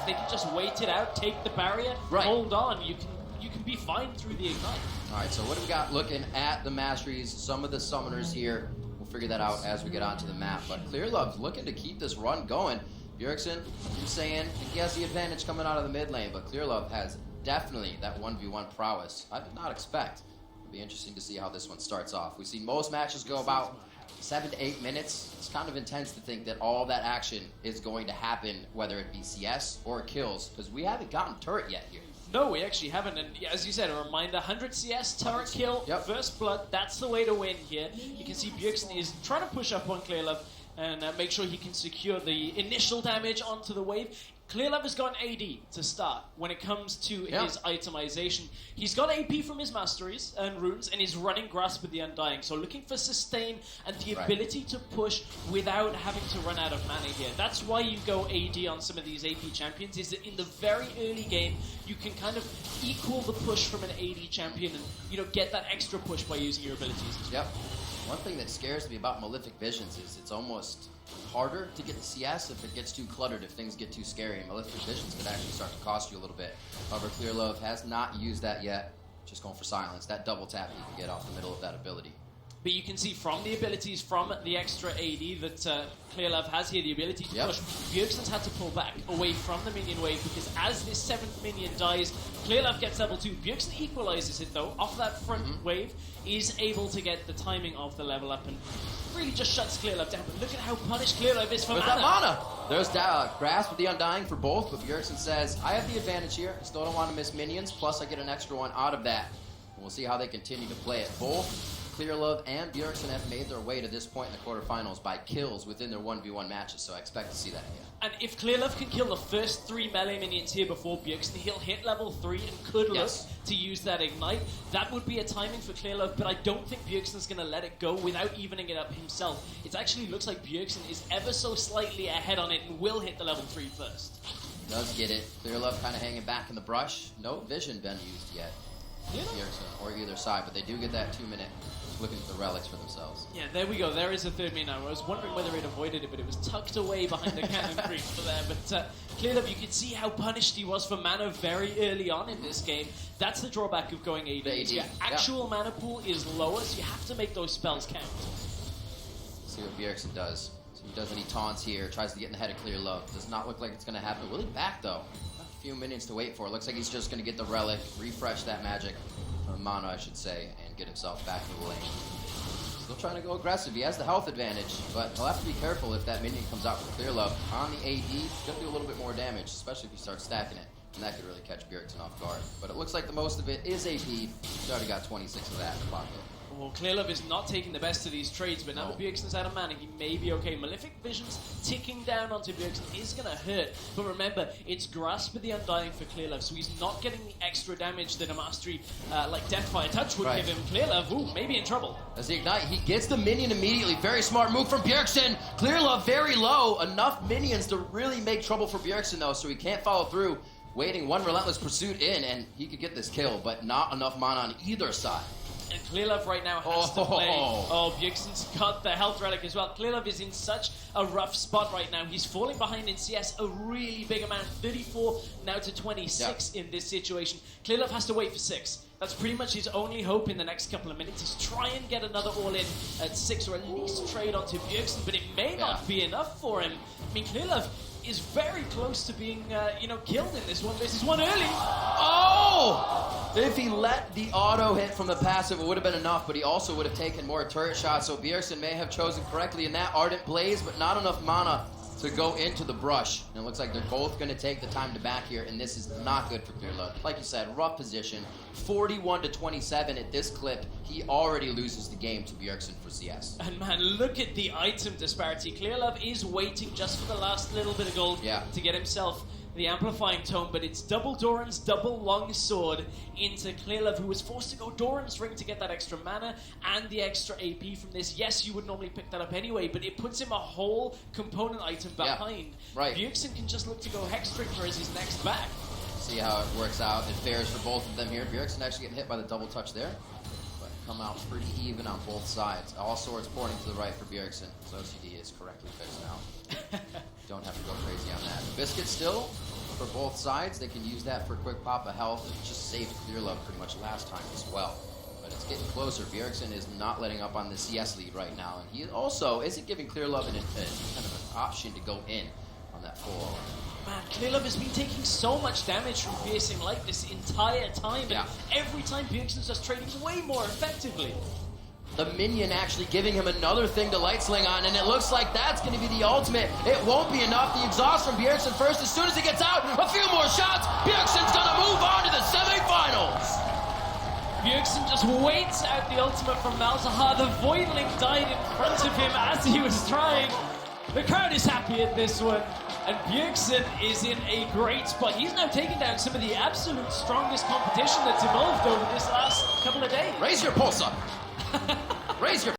If they can just wait it out, take the barrier, hold on, you can be fine through the Ignite. All right, so what do we got looking at the masteries? Some of the summoners here. We'll figure that out as we get onto the map. But Clearlove's looking to keep this run going. Bjergsen, you're saying he has the advantage coming out of the mid lane, but Clearlove has definitely that 1v1 prowess. I did not expect. It'll be interesting to see how this one starts off. We've seen most matches go about 7 to 8 minutes. It's kind of intense to think that all that action is going to happen, whether it be CS or kills, because we haven't gotten turret yet here. No, we actually haven't, and as you said, a reminder, 100 CS, turret kill, first blood, that's the way to win here. You can see Bjergsen is trying to push up on Clearlove and make sure he can secure the initial damage onto the wave. Clearlove has got an AD to start when it comes to his itemization. He's got AP from his masteries and runes, and he's running Grasp with the Undying. So looking for sustain and the ability to push without having to run out of mana here. That's why you go AD on some of these AP champions, is that in the very early game, you can kind of equal the push from an AD champion and, you know, get that extra push by using your abilities. Yep. One thing that scares me about Malefic Visions is it's almost harder to get the CS if it gets too cluttered, if things get too scary. And Malefic Visions could actually start to cost you a little bit. However, Clearlove has not used that yet. Just going for silence. That double tap you can get off the middle of that ability. But you can see from the abilities from the extra AD that Clearlove has here, the ability to push. Bjergsen's had to pull back away from the minion wave because as this 7th minion dies, Clearlove gets level 2. Bjergsen equalizes it though, off that front wave, is able to get the timing of the level up and really just shuts Clearlove down. But look at how punished Clearlove is for mana. That mana! There's Grasp with the Undying for both, but Bjergsen says, I have the advantage here. I still don't want to miss minions, plus I get an extra one out of that. And we'll see how they continue to play it. Both Clearlove and Bjergsen have made their way to this point in the quarterfinals by kills within their 1v1 matches, so I expect to see that again. And if Clearlove can kill the first 3 melee minions here before Bjergsen, he'll hit level 3 and could look to use that Ignite. That would be a timing for Clearlove, but I don't think Bjergsen's going to let it go without evening it up himself. It actually looks like Bjergsen is ever so slightly ahead on it and will hit the level 3 first. Does get it. Clearlove kind of hanging back in the brush. No vision been used yet. Bjergsen or either side, but they do get that 2-minute looking at the relics for themselves. Yeah, there we go. There is a 3rd minion. I was wondering whether it avoided it, but it was tucked away behind the cannon creep for there. But Clearlove, you could see how punished he was for mana very early on in this game. That's the drawback of going AD. Your actual mana pool is lower, so you have to make those spells count. Let's see what Bjergsen does. So he does any taunts here, tries to get in the head of Clearlove. Does not look like it's going to happen. Will he back, though? A few minions to wait for. Looks like he's just going to get the relic, refresh that magic, mana, I should say, and get himself back in the lane. Still trying to go aggressive. He has the health advantage, but he'll have to be careful if that minion comes out with Clearlove. On the AD, he's going to do a little bit more damage, especially if he starts stacking it. And that could really catch Bjergsen off guard. But it looks like the most of it is AP. He's already got 26 of that in the pocket. Well, Clearlove is not taking the best of these trades, but now that Bjergsen's out of mana, he may be okay. Malefic Visions ticking down onto Bjergsen is going to hurt. But remember, it's Grasp with the Undying for Clearlove, so he's not getting the extra damage that a mastery like Deathfire Touch would give him. Clearlove, ooh, maybe in trouble. As the Ignite, he gets the minion immediately. Very smart move from Bjergsen. Clearlove very low. Enough minions to really make trouble for Bjergsen, though, so he can't follow through. Waiting one Relentless Pursuit in, and he could get this kill, but not enough mana on either side. And Clearlove right now has to play. Oh, Bjergsen's got the health relic as well. Clearlove is in such a rough spot right now. He's falling behind in CS a really big amount. 34 now to 26 in this situation. Clearlove has to wait for 6. That's pretty much his only hope in the next couple of minutes is try and get another all-in at 6 or at least trade onto Bjergsen, but it may not be enough for him. I mean, Clearlove is very close to being, killed in this one. This is one early. Oh! If he let the auto hit from the passive, it would have been enough, but he also would have taken more turret shots, so Bjergsen may have chosen correctly in that Ardent Blaze, but not enough mana to go into the brush. And it looks like they're both going to take the time to back here, and this is not good for Clearlove. Like you said, rough position. 41 to 27 at this clip. He already loses the game to Bjergsen for CS. And man, look at the item disparity. Clearlove is waiting just for the last little bit of gold to get himself the Amplifying Tome, but it's double Doran's double long sword into Clearlove, who was forced to go Doran's Ring to get that extra mana and the extra AP from this. Yes, you would normally pick that up anyway, but it puts him a whole component item behind. Bjergsen can just look to go Hexdrinker as his next back. See how it works out. It fares for both of them here. Bjergsen actually getting hit by the double touch there, but come out pretty even on both sides. All swords pointing to the right for Bjergsen. So OCD is correctly fixed now. Don't have to go crazy on that. Biscuit still for both sides. They can use that for a quick pop of health. It just saved Clearlove pretty much last time as well. But it's getting closer. Bjergsen is not letting up on the CS lead right now. And he also isn't giving Clearlove kind of an option to go in on that full. Man, Clearlove has been taking so much damage from piercing light this entire time. And every time Bjergsen's just trading way more effectively. The minion actually giving him another thing to light sling on, and it looks like that's going to be the ultimate. It won't be enough. The exhaust from Bjergsen first. As soon as he gets out, a few more shots. Bjergsen's going to move on to the semifinals. Bjergsen just waits out the ultimate from Malzahar. The Voidling died in front of him as he was trying. The crowd is happy at this one. And Bjergsen is in a great spot. He's now taken down some of the absolute strongest competition that's evolved over this last couple of days. Raise your pulse up. Raise your